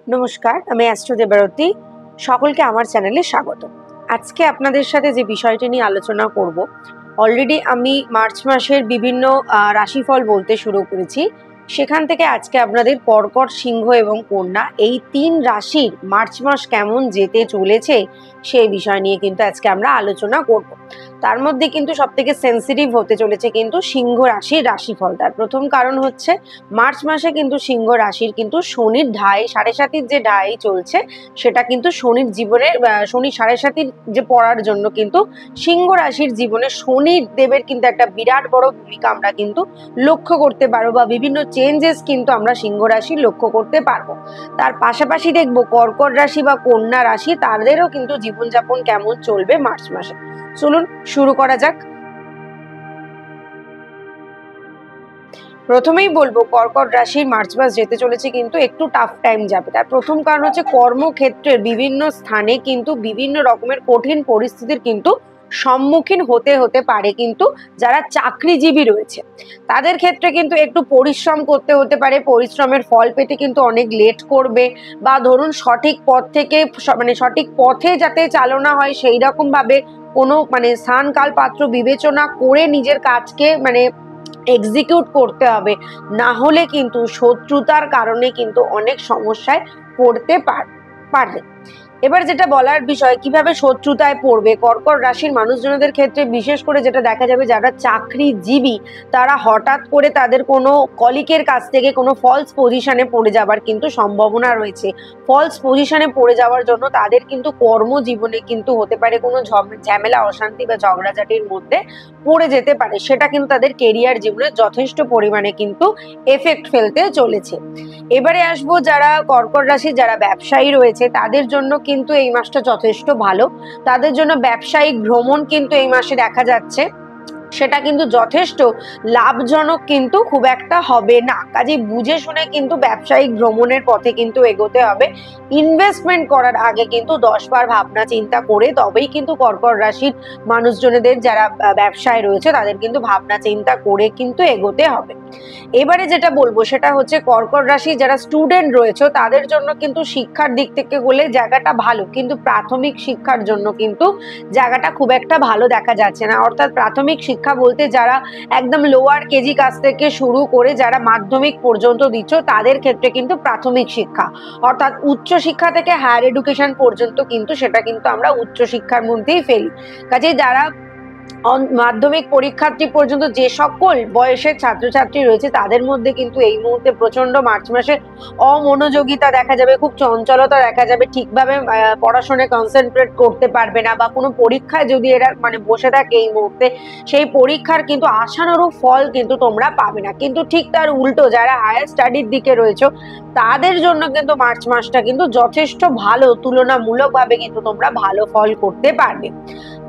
নমস্কার, আমি অ্যাস্ট্রো দেবারতী। সকলকে আমার চ্যানেলে স্বাগত। আজকে আপনাদের সাথে যে বিষয়টি নিয়ে আলোচনা করব, অলরেডি আমি মার্চ মাসের বিভিন্ন রাশিফল বলতে শুরু করেছি। সেখান থেকে আজকে আপনাদের কর্কট, সিংহ এবং কন্যা এই 3 রাশির মার্চ মাস কেমন যেতে চলেছে সেই বিষয় নিয়ে কিন্তু আজকে আমরা আলোচনা করব। তার মধ্যে কিন্তু সবথেকে সেন্সিটিভ হতে চলেছে কিন্তু সিংহ রাশির রাশিফল। তার প্রথম কারণ হচ্ছে মার্চ মাসে কিন্তু সিংহ রাশির কিন্তু শনির ঢাই 7.5 যে ঢাই চলছে, সেটা কিন্তু শনির জীবনে শনি 7.5 যে পড়ার জন্য কিন্তু সিংহ রাশির জীবনে শনি দেবের কিন্তু একটা বিরাট বড় ভূমিকা আমরা কিন্তু লক্ষ্য করতে পারবো, বা বিভিন্ন চেঞ্জেস কিন্তু আমরা সিংহ রাশি লক্ষ্য করতে পারবো। তার পাশাপাশি দেখবো কর্কট রাশি বা কন্যা রাশি, তাদেরও কিন্তু জীবনযাপন কেমন চলবে মার্চ মাসে। চলুন শুরু করা যাক। প্রথমেই বলবো কর্কট রাশির মার্চ মাস যেতে চলেছে কিন্তু একটু টাফ টাইম যাবে। তার প্রথম কারণ হচ্ছে কর্মক্ষেত্রের বিভিন্ন স্থানে কিন্তু বিভিন্ন রকমের কঠিন পরিস্থিতির কিন্তু সম্মুখীন হতে পারে। কিন্তু যারা চাকরিজীবী রয়েছে তাদের ক্ষেত্রে কিন্তু একটু পরিশ্রম করতে হতে পারে। পরিশ্রমের ফল পেতে কিন্তু অনেক লেট করবে, বা ধরুন সঠিক পথ থেকে সঠিক পথে যাতে চালনা হয় সেই রকম ভাবে কোনো স্থান কাল পাত্র বিবেচনা করে নিজের কাজকে এক্সিকিউট করতে হবে। না হলে কিন্তু শত্রুতার কারণে কিন্তু অনেক সমস্যায় পড়তে পারে। এবার যেটা বলার বিষয়, কিভাবে শত্রুতায় পড়বে কর্কট রাশির মানুষজনদের ক্ষেত্রে, বিশেষ করে যেটা দেখা যাবে যারা চাকরিজীবী, তারা হঠাৎ করে তাদের কোনো কলিকের কাছ থেকে কোনো ফলস পজিশনে পড়ে যাবার কিন্তু সম্ভাবনা রয়েছে। ফলস পজিশনে পড়ে যাওয়ার জন্য তাদের কিন্তু কর্মজীবনে কিন্তু হতে পারে কোনো ঝামেলা, অশান্তি বা ঝগড়াঝাটির মধ্যে পড়ে যেতে পারে। সেটা কিন্তু তাদের কেরিয়ার জীবনে যথেষ্ট পরিমাণে কিন্তু এফেক্ট ফেলতে চলেছে। এবারে আসবো যারা কর্কট রাশি যারা ব্যবসায়ী রয়েছে, তাদের জন্য কিন্তু এই মাসটা যথেষ্ট ভালো। তাদের জন্য ব্যবসায়িক ভ্রমণ কিন্তু এই মাসে দেখা যাচ্ছে, সেটা কিন্তু যথেষ্ট লাভজনক কিন্তু খুব একটা হবে না। কাজেই বুঝে শুনে কিন্তু ব্যবসায়িক ভ্রমণের পথে কিন্তু এগোতে হবে। ইনভেস্টমেন্ট করার আগে কিন্তু 10 বার ভাবনা চিন্তা করে তবেই কিন্তু কর্কট রাশির মানুষজনদের যারা ব্যবসায় রয়েছে তাদের কিন্তু ভাবনা চিন্তা করে কিন্তু এগোতে হবে। এবারে যেটা বলবো সেটা হচ্ছে কর্কট রাশি যারা স্টুডেন্ট রয়েছে তাদের জন্য কিন্তু শিক্ষার দিক থেকে হলে জায়গাটা ভালো, কিন্তু প্রাথমিক শিক্ষার জন্য কিন্তু জায়গাটা খুব একটা ভালো দেখা যাচ্ছে না। অর্থাৎ প্রাথমিক শিক্ষা বলতে যারা একদম লোয়ার কেজি কাছ থেকে শুরু করে যারা মাধ্যমিক পর্যন্ত দিচ্ছ, তাদের ক্ষেত্রে কিন্তু প্রাথমিক শিক্ষা, অর্থাৎ উচ্চ শিক্ষা থেকে হায়ার এডুকেশন পর্যন্ত কিন্তু সেটা কিন্তু আমরা উচ্চ শিক্ষার মধ্যেই ফেলি। কাজেই যারা মাধ্যমিক পরীক্ষার্থী পর্যন্ত যে সকল বয়সের ছাত্রছাত্রী রয়েছে তাদের মধ্যে কিন্তু এই মুহূর্তে প্রচন্ড মার্চ মাসে অমনোযোগিতা দেখা যাবে, খুব চঞ্চলতা দেখা যাবে, ঠিকভাবে পড়াশোনায় কনসেন্ট্রেট করতে পারবে না, বা কোনো পরীক্ষায় যদি এরা বসে থাকে এই মুহূর্তে, সেই পরীক্ষার কিন্তু আশানুরূপ ফল কিন্তু তোমরা পাবে না। কিন্তু ঠিক তার উল্টো যারা হায়ার স্টাডির দিকে রয়েছে তাদের জন্য কিন্তু মার্চ মাসটা কিন্তু যথেষ্ট ভালো, তুলনামূলকভাবে কিন্তু তোমরা ভালো ফল করতে পারবে।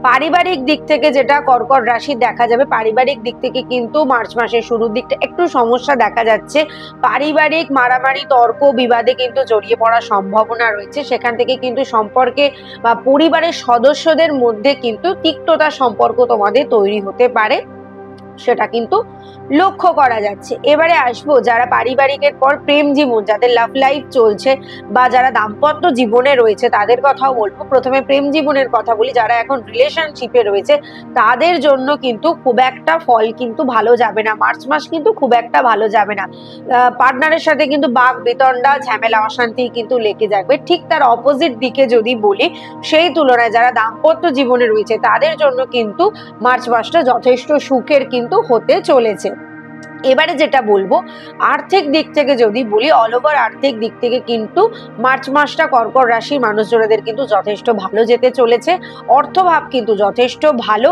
পারিবারিক দিক থেকে যেটা কর্কট রাশি দেখা যাবে, পারিবারিক দিক থেকে কিন্তু মার্চ মাসের শুরুর দিকটা একটু সমস্যা দেখা যাচ্ছে। পারিবারিক মারামারি, তর্ক বিবাদে কিন্তু জড়িয়ে পড়ার সম্ভাবনা রয়েছে। সেখান থেকে কিন্তু সম্পর্কে বা পরিবারের সদস্যদের মধ্যে কিন্তু তিক্ততার সম্পর্ক তোমাদের তৈরি হতে পারে, সেটা কিন্তু লক্ষ্য করা যাচ্ছে। এবারে আসবো যারা পারিবারিকের পর প্রেম জীবন, যাদের লাভ লাইফ চলছে বা যারা দাম্পত্য জীবনে রয়েছে তাদের কথাও বলবো। প্রথমে প্রেম জীবনের কথা বলি, যারা এখন রিলেশনশিপে রয়েছে তাদের জন্য কিন্তু খুব একটা ফল কিন্তু ভালো যাবে না। মার্চ মাস কিন্তু খুব একটা ভালো যাবে না। পার্টনারের সাথে কিন্তু বাক বিতণ্ডা, ঝামেলা, অশান্তি কিন্তু লেগে যাবে। ঠিক তার অপোজিট দিকে যদি বলি, সেই তুলনায় যারা দাম্পত্য জীবনে রয়েছে তাদের জন্য কিন্তু মার্চ মাসটা যথেষ্ট সুখের কিন্তু হতে চলেছে। এবারে যেটা বলবো আর্থিক দিক থেকে যদি বলি, অল ওভার আর্থিক দিক থেকে কিন্তু মার্চ মাসটা কর্কট রাশির মানুষজনদের কিন্তু যথেষ্ট ভালো যেতে চলেছে। অর্থভাব কিন্তু যথেষ্ট ভালো,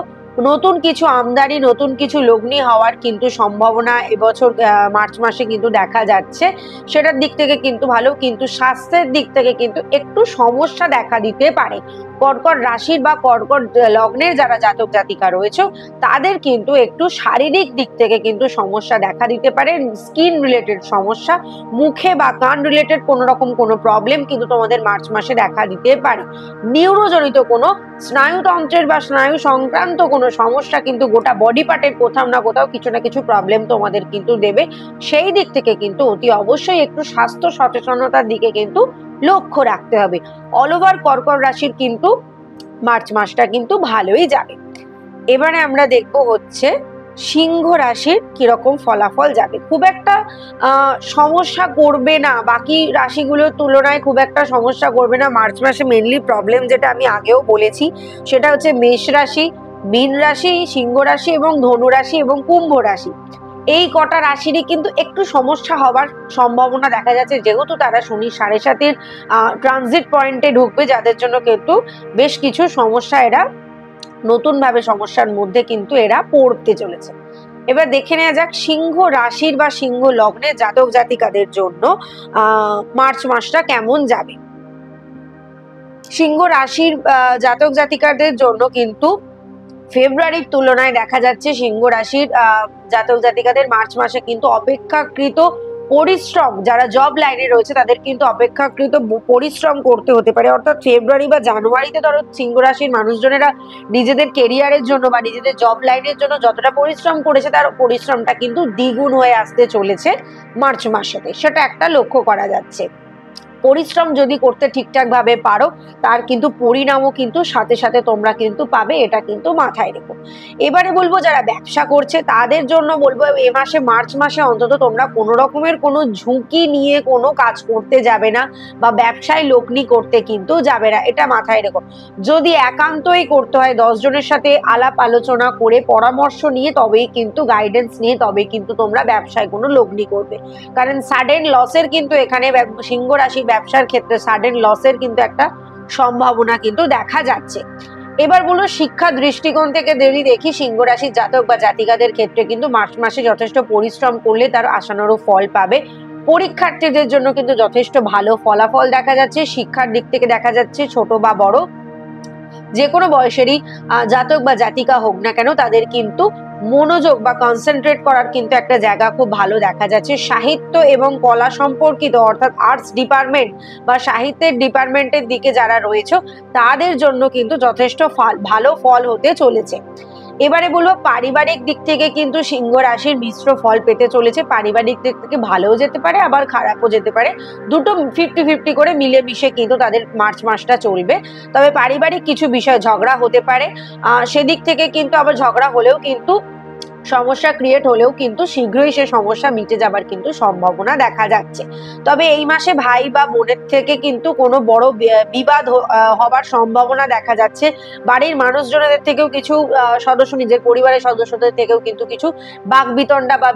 নতুন কিছু আমদানি, নতুন কিছু লগ্নি হওয়ার কিন্তু সম্ভাবনা এবছর মার্চ মাসে কিন্তু দেখা যাচ্ছে। সেটার দিক থেকে কিন্তু ভালো, কিন্তু স্বাস্থ্যের দিক থেকে কিন্তু একটু সমস্যা দেখা দিতে পারে। কর্কট রাশির বা কর্কট লগ্নের যারা জাতক জাতিকা রয়েছে তাদের কিন্তু একটু শারীরিক দিক থেকে কিন্তু সমস্যা দেখা দিতে পারে। স্কিন রিলেটেড সমস্যা, মুখে বা কান রিলেটেড কোনো রকম কোনো প্রবলেম কিন্তু তোমাদের মার্চ মাসে দেখা দিতে পারে। নিউরোজনিত কোনো স্নায়ুতন্ত্রের বা স্নায়ু সংক্রান্ত কোনো সমস্যা কিন্তু গোটা বডি পার্টের কোথাও না কোথাও কিছু না কিছু প্রবলেম তোমাদের কিন্তু দেবে। সেই দিক থেকে কিন্তু অতি অবশ্যই একটু স্বাস্থ্য সচেতনতার দিকে কিন্তু লক্ষ্য রাখতে হবে। অল ওভার কর্কট রাশির কিন্তু মার্চ মাসটা কিন্তু ভালোই যাবে। এবারে আমরা দেখবো হচ্ছে সিংহ রাশির কিরকম ফলাফল যাবে। খুব একটা সমস্যা করবে না, বাকি রাশিগুলোর তুলনায় খুব একটা সমস্যা করবে না মার্চ মাসে। মেনলি প্রবলেম যেটা আমি আগেও বলেছি সেটা হচ্ছে মেষ রাশি, মীন রাশি, সিংহ রাশি এবং ধনু রাশি এবং কুম্ভ রাশি। এই কটা রাশিরই কিন্তু একটু সমস্যা হবার সম্ভাবনা দেখা যাচ্ছে, যেহেতু তারা শনি 7.5-এর ট্রানজিট পয়েন্টে ঢুকবে, যাদের জন্য কিন্তু বেশ কিছু সমস্যা এরা নতুন ভাবে সমস্যার মধ্যে কিন্তু এরা পড়তে চলেছে। এবার দেখে নেওয়া যাক সিংহ রাশির বা সিংহ লগ্নের জাতক জাতিকাদের জন্য মার্চ মাসটা কেমন যাবে। সিংহ রাশির জাতক জাতিকাদের জন্য কিন্তু ফেব্রুয়ারির তুলনায় দেখা যাচ্ছে সিংহ রাশির জাতক জাতিকাদের মার্চ মাসে কিন্তু অপেক্ষাকৃত পরিশ্রম, যারা জব লাইনে রয়েছে তাদের কিন্তু অপেক্ষাকৃত পরিশ্রম করতে হতে পারে। অর্থাৎ ফেব্রুয়ারি বা জানুয়ারিতে ধরো সিংহ রাশির মানুষজনেরা নিজেদের কেরিয়ারের জন্য বা নিজেদের জব লাইনের জন্য যতটা পরিশ্রম করেছে তার পরিশ্রমটা কিন্তু দ্বিগুণ হয়ে আসতে চলেছে মার্চ মাসেতে, সেটা একটা লক্ষ্য করা যাচ্ছে। পরিশ্রম যদি করতে ঠিকঠাক ভাবে পারো তার কিন্তু পরিণামও কিন্তু সাথে সাথে তোমরা কিন্তু পাবে, এটা কিন্তু মাথায় রেখো। এবারে বলবো যারা ব্যবসা করছে তাদের জন্য বলবো এ মাসে মার্চ মাসে অন্তত তোমরা কোনো রকমের কোনো ঝুঁকি নিয়ে কোনো কাজ করতে যাবে না বা ব্যবসায় লগ্নি করতে কিন্তু যাবে না, এটা মাথায় রেখো। যদি একান্তই করতে হয় 10 জনের সাথে আলাপ আলোচনা করে পরামর্শ নিয়ে তবেই কিন্তু গাইডেন্স নিয়ে তবেই কিন্তু তোমরা ব্যবসায় কোনো লগ্নি করবে, কারণ সাডেন লসের কিন্তু এখানে সিংহ রাশি ব্যবসার ক্ষেত্রে সাডেন লসের কিন্তু একটা সম্ভাবনা কিন্তু দেখা যাচ্ছে। এবার বলো শিক্ষা দৃষ্টিকোণ থেকে যদি দেখি সিংহ রাশির জাতক বা জাতিকাদের ক্ষেত্রে কিন্তু মার্চ মাসে যথেষ্ট পরিশ্রম করলে তার আশানুরূপ ফল পাবে। পরীক্ষার্থীদের জন্য কিন্তু যথেষ্ট ভালো ফলাফল দেখা যাচ্ছে। শিক্ষার দিক থেকে দেখা যাচ্ছে ছোট বা বড় যে কোনো বয়সেরই জাতক বা জাতিকা হোক না কেন তাদের কিন্তু মনোযোগ বা কনসেন্ট্রেট করার কিন্তু একটা জায়গা খুব ভালো দেখা যাচ্ছে। সাহিত্য এবং কলা সম্পর্কিত অর্থাৎ আর্টস ডিপার্টমেন্ট বা সাহিত্যের ডিপার্টমেন্টের দিকে যারা রয়েছে তাদের জন্য কিন্তু যথেষ্ট ভালো ফল হতে চলেছে। এবারে বলবো পারিবারিক দিক থেকে কিন্তু সিংহ রাশির মিশ্র ফল পেতে চলেছে। পারিবারিক দিক থেকে ভালোও যেতে পারে আবার খারাপও যেতে পারে, দুটো 50-50 করে মিলেমিশে কিন্তু তাদের মার্চ মাসটা চলবে। তবে পারিবারিক কিছু বিষয় ঝগড়া হতে পারে, সেদিক থেকে কিন্তু আবার ঝগড়া হলেও কিন্তু সমস্যা ক্রিয়েট হলেও কিন্তু শীঘ্রই সে সমস্যা মিটে যাবার কিন্তু সম্ভাবনা দেখা যাচ্ছে। তবে এই মাসে ভাই বা বোনের থেকে কিন্তু কোনো বড় বিবাদ হবার সম্ভাবনা দেখা যাচ্ছে। বাড়ির মানুষজনদের থেকেও কিছু সদস্য, নিজের পরিবারের সদস্যদের থেকেও কিন্তু কিছু বাকবিতণ্ডা বা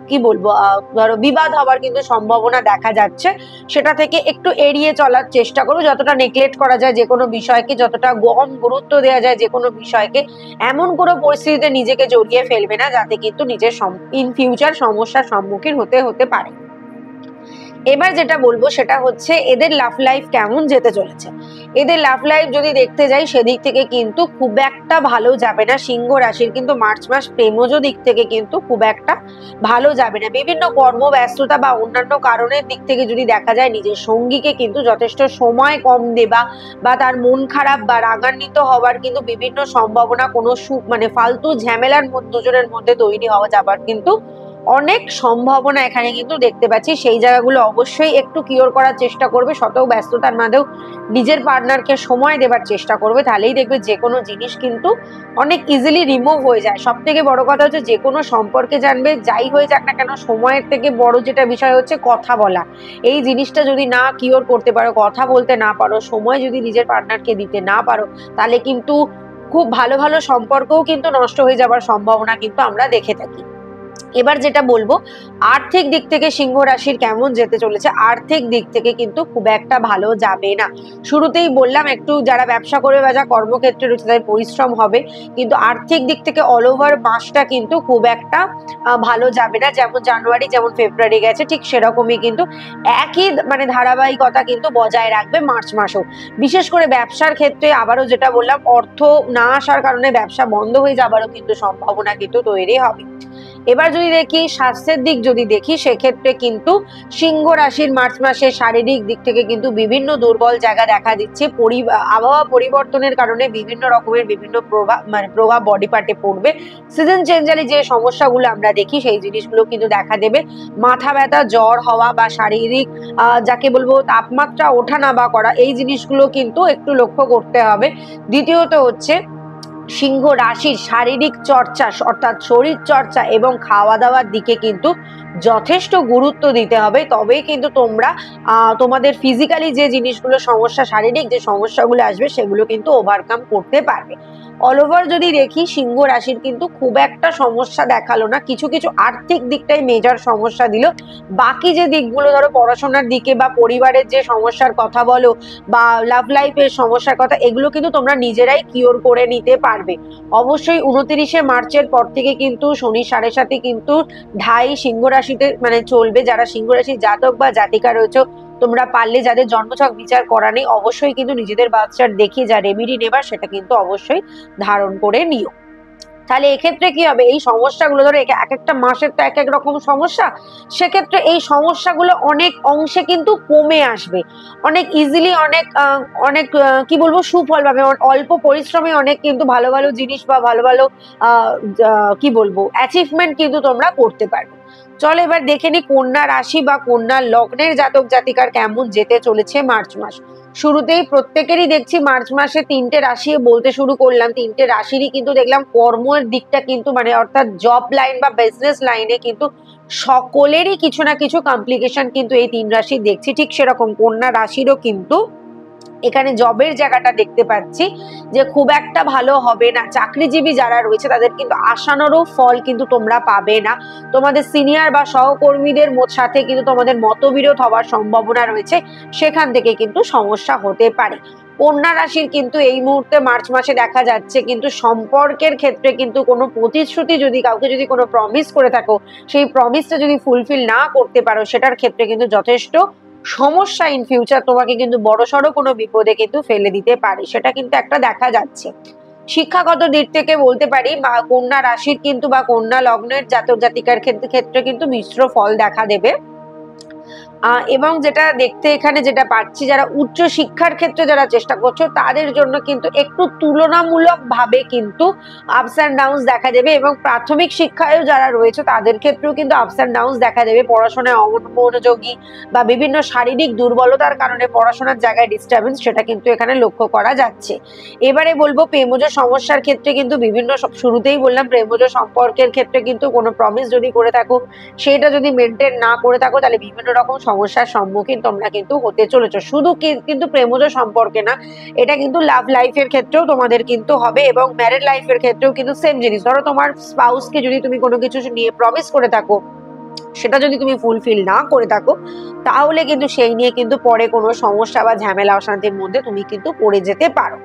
কি বলবো ধরো বিবাদ হবার কিন্তু সম্ভাবনা দেখা যাচ্ছে। সেটা থেকে একটু এড়িয়ে চলার চেষ্টা করো, যতটা নেগলেক্ট করা যায় যে কোনো বিষয়কে, যতটা কম গুরুত্ব দেওয়া যায় যে কোনো বিষয়কে, এমন কোনো পরিস্থিতিতে নিজেকে জড়িয়ে ফেলবে না যাতে কিন্তু নিজের ইন ফিউচার সমস্যার সম্মুখীন হতে পারে। এবার যেটা বলবো সেটা হচ্ছে এদের লাভ লাইফ কেমন যেতে চলেছে। এদের লাভ লাইফ যদি দেখতে যাই সেদিক থেকে কিন্তু খুব একটা ভালো যাবে না। সিংহ রাশির কিন্তু মার্চ মাস প্রেমজ দিক থেকে কিন্তু খুব একটা ভালো যাবে না। বিভিন্ন কর্মব্যস্ততা বা অন্যান্য কারণের দিক থেকে যদি দেখা যায় নিজের সঙ্গীকে কিন্তু যথেষ্ট সময় কম দেবা বা তার মন খারাপ বা রাগান্বিত হওয়ার কিন্তু বিভিন্ন সম্ভাবনা, কোনো মানে ফালতু ঝামেলার দুজনের মধ্যে তৈরি হওয়া যাবার কিন্তু অনেক সম্ভাবনা এখানে কিন্তু দেখতে পাচ্ছি। সেই জায়গাগুলো অবশ্যই একটু কিওর করার চেষ্টা করবে, শত ব্যস্ততার মাঝেও নিজের পার্টনারকে সময় দেবার চেষ্টা করবে, তাহলেই দেখবে যে কোনো জিনিস কিন্তু অনেক ইজিলি রিমুভ হয়ে যায়। সব থেকে বড় কথা হচ্ছে যে কোনো সম্পর্কে জানবে যাই হয়ে যাক না কেন সময়ের থেকে বড় যেটা বিষয় হচ্ছে কথা বলা। এই জিনিসটা যদি না কিওর করতে পারো, কথা বলতে না পারো, সময় যদি নিজের পার্টনারকে দিতে না পারো, তাহলে কিন্তু খুব ভালো ভালো সম্পর্কও কিন্তু নষ্ট হয়ে যাবার সম্ভাবনা কিন্তু আমরা দেখে থাকি। এবার যেটা বলবো আর্থিক দিক থেকে সিংহ রাশির কেমন যেতে চলেছে। আর্থিক দিক থেকে কিন্তু খুব একটা ভালো যাবে না। শুরুতেই বললাম একটু যারা ব্যবসা করে বা যা কর্মক্ষেত্রে রয়েছে তাদের পরিশ্রম হবে, কিন্তু আর্থিক দিক থেকে অল ওভার মাসটা কিন্তু খুব একটা ভালো যাবে না। যেমন জানুয়ারি যেমন ফেব্রুয়ারি গেছে ঠিক সেরকমই কিন্তু একই মানে ধারাবাহিকতা কিন্তু বজায় রাখবে মার্চ মাসেও। বিশেষ করে ব্যবসার ক্ষেত্রে আবারও যেটা বললাম অর্থ না আসার কারণে ব্যবসা বন্ধ হয়ে যাবারও কিন্তু সম্ভাবনা কিন্তু তৈরি হবে। এবার যদি দেখি স্বাস্থ্যের দিক যদি দেখি, সেক্ষেত্রে কিন্তু সিংহ রাশির মার্চ মাসে শারীরিক দিক থেকে কিন্তু বিভিন্ন দুর্বল জায়গা দেখা দিচ্ছে। আবহাওয়া পরিবর্তনের কারণে বিভিন্ন রকমের বিভিন্ন প্রভাব বডি পার্টে পড়বে। সিজন চেঞ্জালি যে সমস্যাগুলো আমরা দেখি সেই জিনিসগুলো কিন্তু দেখা দেবে। মাথা ব্যথা, জ্বর হওয়া বা শারীরিক যাকে বলবো তাপমাত্রা ওঠানামা করা, এই জিনিসগুলো কিন্তু একটু লক্ষ্য করতে হবে। দ্বিতীয়ত হচ্ছে সিংহ রাশির শারীরিক চর্চা অর্থাৎ শরীর চর্চা এবং খাওয়া দাওয়ার দিকে কিন্তু যথেষ্ট গুরুত্ব দিতে হবে, তবেই কিন্তু তোমরা তোমাদের ফিজিক্যালি যে জিনিসগুলো সমস্যা, শারীরিক যে সমস্যাগুলো আসবে সেগুলো কিন্তু ওভারকাম করতে পারবে। অল ওভার যদি দেখি, সিংহ রাশির কিন্তু খুব একটা সমস্যা দেখালো না, কিছু কিছু আর্থিক দিকটাই মেজর সমস্যা দিল। বাকি যে দিকগুলো ধরো পড়াশোনার দিকে বা পরিবারের যে সমস্যার কথা বলো বা লাভ লাইফের সমস্যার কথা, এগুলো কিন্তু তোমরা নিজেরাই কিওর করে নিতে পারবে। অবশ্যই 29শে মার্চের পর থেকে কিন্তু শনি 7.5 কিন্তু ঢাই সিংহ রাশিতে মানে চলবে। যারা সিংহ রাশির জাতক বা জাতিকা রয়েছে, তোমরা পারলে যাদের জন্মছক বিচার করা নেই, অবশ্যই কিন্তু নিজেদের বার্থ চার্ট দেখিয়ে যা রেমেডি নেবার সেটা কিন্তু অবশ্যই ধারণ করে নিও। তাহলে এক্ষেত্রে কি হবে, এই সমস্যাগুলো ধরো এক একটা মাসের তো এক এক রকম সমস্যা, সেক্ষেত্রে এই সমস্যাগুলো অনেক অংশে কিন্তু কমে আসবে, অনেক ইজিলি, অনেক অনেক কি বলবো সুফল পাবে। অল্প পরিশ্রমে অনেক কিন্তু ভালো ভালো জিনিস বা ভালো ভালো কি বলবো অ্যাচিভমেন্ট কিন্তু তোমরা করতে পারবে। চলো এবার দেখে নি কন্যা রাশি বা কন্যা লগ্নের জাতক জাতিকার কেমন যেতে চলেছে মার্চ মাস। শুরুতেই প্রত্যেকেরই দেখছি মার্চ মাসে 3টে রাশি বলতে শুরু করলাম, 3টে রাশিরই কিন্তু দেখলাম কর্মের দিকটা কিন্তু মানে অর্থাৎ জব লাইন বা বিজনেস লাইনে কিন্তু সকলেরই কিছু না কিছু কমপ্লিকেশন কিন্তু এই 3 রাশি দেখছি। ঠিক সেরকম কন্যা রাশিরও কিন্তু এখানে জবের জায়গাটা দেখতে পাচ্ছি যে খুব একটা ভালো হবে না। চাকরিজীবী যারা রয়েছে তাদের কিন্তু আশানুরূপ ফল কিন্তু তোমরা পাবে না। তোমাদের সিনিয়র বা সহকর্মীদের সাথে কিন্তু তোমাদের মতবিরোধ হওয়ার সম্ভাবনা রয়েছে, সেখান থেকে কিন্তু সমস্যা হতে পারে। কন্যা রাশির কিন্তু এই মুহূর্তে মার্চ মাসে দেখা যাচ্ছে কিন্তু সম্পর্কের ক্ষেত্রে কিন্তু কোনো প্রতিশ্রুতি যদি কাউকে যদি কোনো প্রমিস করে থাকো, সেই প্রমিসটা যদি ফুলফিল না করতে পারো, সেটার ক্ষেত্রে কিন্তু যথেষ্ট সমস্যা ইন ফিউচার তোমাকে কিন্তু বড়সড় কোনো বিপদে কিন্তু ফেলে দিতে পারে, সেটা কিন্তু একটা দেখা যাচ্ছে। শিক্ষাগত দিক থেকে বলতে পারি কন্যা রাশির কিন্তু বা কন্যা লগ্নের জাতক জাতিকার ক্ষেত্রে কিন্তু মিশ্র ফল দেখা দেবে। এবং যেটা দেখতে এখানে যেটা পাচ্ছি, যারা উচ্চ শিক্ষার ক্ষেত্রে যারা চেষ্টা করছো তাদের জন্য কিন্তু একটু তুলনামূলক ভাবে কিন্তু আপস অ্যান্ড ডাউনস দেখা দেবে, এবং প্রাথমিক শিক্ষায়ও যারা রয়েছে তাদের ক্ষেত্রেও কিন্তু আপস অ্যান্ড ডাউনস দেখা দেবে। পড়াশোনায় অমনোযোগী বা বিভিন্ন শারীরিক দুর্বলতার কারণে পড়াশোনার জায়গায় ডিস্টারবেন্স, সেটা কিন্তু এখানে লক্ষ্য করা যাচ্ছে। এবারে বলবো প্রেমজ সমস্যার ক্ষেত্রে কিন্তু বিভিন্ন, শুরুতেই বললাম প্রেমজ সম্পর্কের ক্ষেত্রে কিন্তু কোনো প্রমিস যদি করে থাকো, সেটা যদি মেনটেন না করে থাকো, তাহলে বিভিন্ন রকম সমস্যার সম্মুখীন তোমরা কিন্তু হতে চলেছো। শুধু কিন্তু প্রেমজ সম্পর্কে না, এটা কিন্তু লাভ লাইফের ক্ষেত্রেও তোমাদের কিন্তু হবে, এবং ম্যারেড লাইফের ক্ষেত্রেও কিন্তু সেম জিনিস। ধরো তোমার স্পাউসকে যদি তুমি কোনো কিছু নিয়ে প্রমিস করে থাকো, সেটা যদি তুমি ফুলফিল না করে থাকো, তাহলে কিন্তু সেই নিয়ে কিন্তু পরে কোনো সমস্যা বা ঝামেলা অশান্তির মধ্যে তুমি কিন্তু পড়ে যেতে পারো।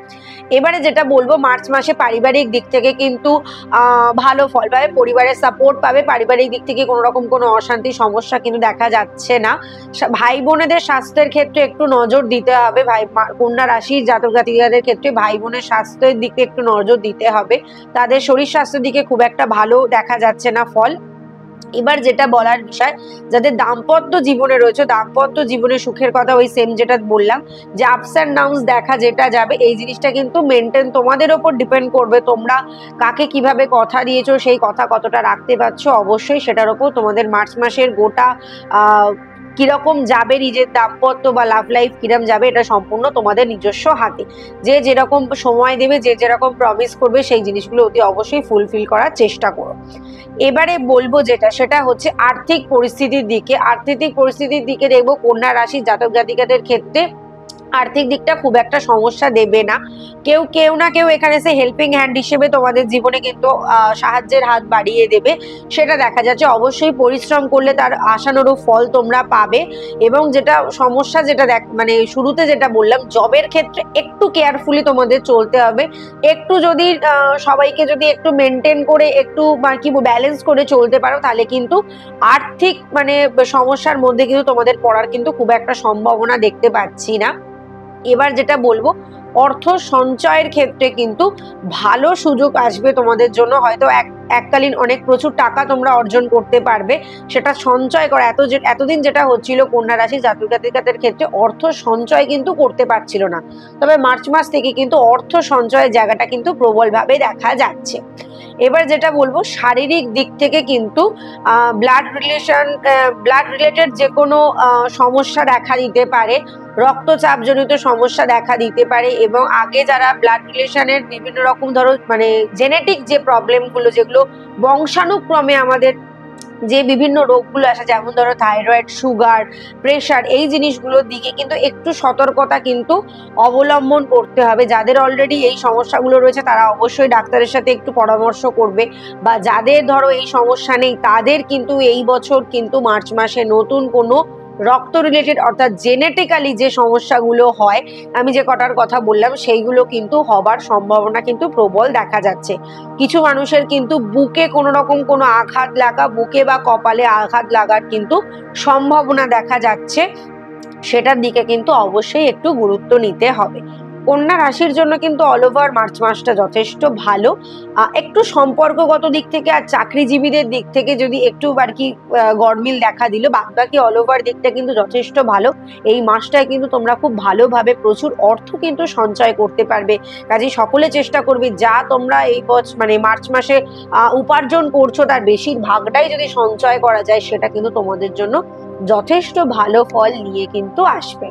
এবারে যেটা বলবো, মার্চ মাসে পারিবারিক দিক থেকে কিন্তু ভালো ফল পাবে, পরিবারের সাপোর্ট পাবে, পারিবারিক দিক থেকে কোনো রকম কোনো অশান্তি সমস্যা কিন্তু দেখা যাচ্ছে না। ভাই বোনেদের স্বাস্থ্যের ক্ষেত্রে একটু নজর দিতে হবে। কন্যা রাশির জাতক জাতিকাদের ক্ষেত্রে ভাই বোনের স্বাস্থ্যের দিকে একটু নজর দিতে হবে, তাদের শরীর স্বাস্থ্যের দিকে খুব একটা ভালো দেখা যাচ্ছে না ফল। এবার যেটা বলার বিষয়, যাদের দাম্পত্য জীবনে রয়েছে, দাম্পত্য জীবনে সুখের কথা ওই সেম যেটা বললাম যে আপস অ্যান্ড ডাউনস দেখা যেটা যাবে, এই জিনিসটা কিন্তু মেনটেন তোমাদের ওপর ডিপেন্ড করবে। তোমরা কাকে কিভাবে কথা দিয়েছো, সেই কথা কতটা রাখতে পারছো, অবশ্যই সেটার ওপর তোমাদের মার্চ মাসের গোটা কিরকম যাবে, নিজের দাম্পত্য বা লাভ লাইফ কিরকম যাবে, এটা সম্পূর্ণ তোমাদের নিজস্ব হাতে। যে যেরকম সময় দেবে, যে যেরকম প্রমিস করবে, সেই জিনিসগুলো অতি অবশ্যই ফুলফিল করার চেষ্টা করো। এবারে বলবো যেটা, সেটা হচ্ছে আর্থিক পরিস্থিতির দিকে। আর্থিক পরিস্থিতির দিকে দেখবো কন্যা রাশির জাতক জাতিকাদের ক্ষেত্রে আর্থিক দিকটা খুব একটা সমস্যা দেবে না। কেউ না কেউ এখানে এসে হেল্পিং হ্যান্ড হিসেবে তোমাদের জীবনে কিন্তু সাহায্যের হাত বাড়িয়ে দেবে, সেটা দেখা যাচ্ছে। অবশ্যই পরিশ্রম করলে তার আশানুরূপ ফল তোমরা পাবে। এবং যেটা সমস্যা, যেটা মানে শুরুতে যেটা বললাম, জবের ক্ষেত্রে একটু কেয়ারফুলি তোমাদের চলতে হবে। একটু যদি সবাইকে যদি একটু মেনটেন করে একটু কি ব্যালেন্স করে চলতে পারো, তাহলে কিন্তু আর্থিক মানে সমস্যার মধ্যে কিন্তু তোমাদের পড়ার কিন্তু খুব একটা সম্ভাবনা দেখতে পাচ্ছি না। এবার যেটা বলবো, অর্থ সঞ্চয়ের ক্ষেত্রে কিন্তু ভালো সুযোগ আসবে তোমাদের জন্য। হয়তো এককালীন অনেক প্রচুর টাকা তোমরা অর্জন করতে পারবে, সেটা সঞ্চয় করা এতদিন যেটা হচ্ছিল কন্যা রাশি জাতক জাতিকাদের ক্ষেত্রে অর্থ সঞ্চয় কিন্তু করতে পারছিল না, তবে মার্চ মাস থেকে কিন্তু অর্থ সঞ্চয়ের জায়গাটা কিন্তু প্রবলভাবে দেখা যাচ্ছে। এবার যেটা বলবো, শারীরিক দিক থেকে কিন্তু ব্লাড রিলেটেড যে কোনো সমস্যা দেখা দিতে পারে, রক্তচাপজনিত সমস্যা দেখা দিতে পারে, এবং আগে যারা ব্লাড রিলেশনের বিভিন্ন রকম ধরো মানে জেনেটিক যে প্রবলেমগুলো, যেগুলো বংশানুক্রমে আমাদের যে বিভিন্ন রোগগুলো আসে, যেমন ধরো থাইরয়েড, সুগার, প্রেশার, এই জিনিসগুলোর দিকে কিন্তু একটু সতর্কতা কিন্তু অবলম্বন করতে হবে। যাদের অলরেডি এই সমস্যাগুলো রয়েছে তারা অবশ্যই ডাক্তারের সাথে একটু পরামর্শ করবে, বা যাদের ধরো এই সমস্যা নেই তাদের কিন্তু এই বছর কিন্তু মার্চ মাসে নতুন কোনো রক্ত রিলেটেড অর্থাৎ জেনেটিক্যালি যে সমস্যাগুলো হয়, আমি যে কটার কথা বললাম, সেইগুলো কিন্তু হবার সম্ভাবনা কিন্তু প্রবল দেখা যাচ্ছে। কিছু মানুষের কিন্তু বুকে কোনো রকম কোনো আঘাত লাগা, বুকে বা কপালে আঘাত লাগার কিন্তু সম্ভাবনা দেখা যাচ্ছে, সেটার দিকে কিন্তু অবশ্যই একটু গুরুত্ব নিতে হবে। কন্যা রাশির জন্য কিন্তু অল ওভার মার্চ মাসটা যথেষ্ট ভালো। একটু সম্পর্কগত দিক থেকে আর চাকরিজীবীদের দিক থেকে যদি একটু আর কি গরমিল দেখা দিল, বাকি অল ওভার দিকটা কিন্তু যথেষ্ট ভালো। এই মাসটায় কিন্তু তোমরা খুব ভালোভাবে প্রচুর অর্থ কিন্তু সঞ্চয় করতে পারবে। কাজেই সকলে চেষ্টা করবে যা তোমরা এই মানে মার্চ মাসে উপার্জন করছো তার বেশিরভাগটাই যদি সঞ্চয় করা যায়, সেটা কিন্তু তোমাদের জন্য যথেষ্ট ভালো ফল নিয়ে কিন্তু আসবে।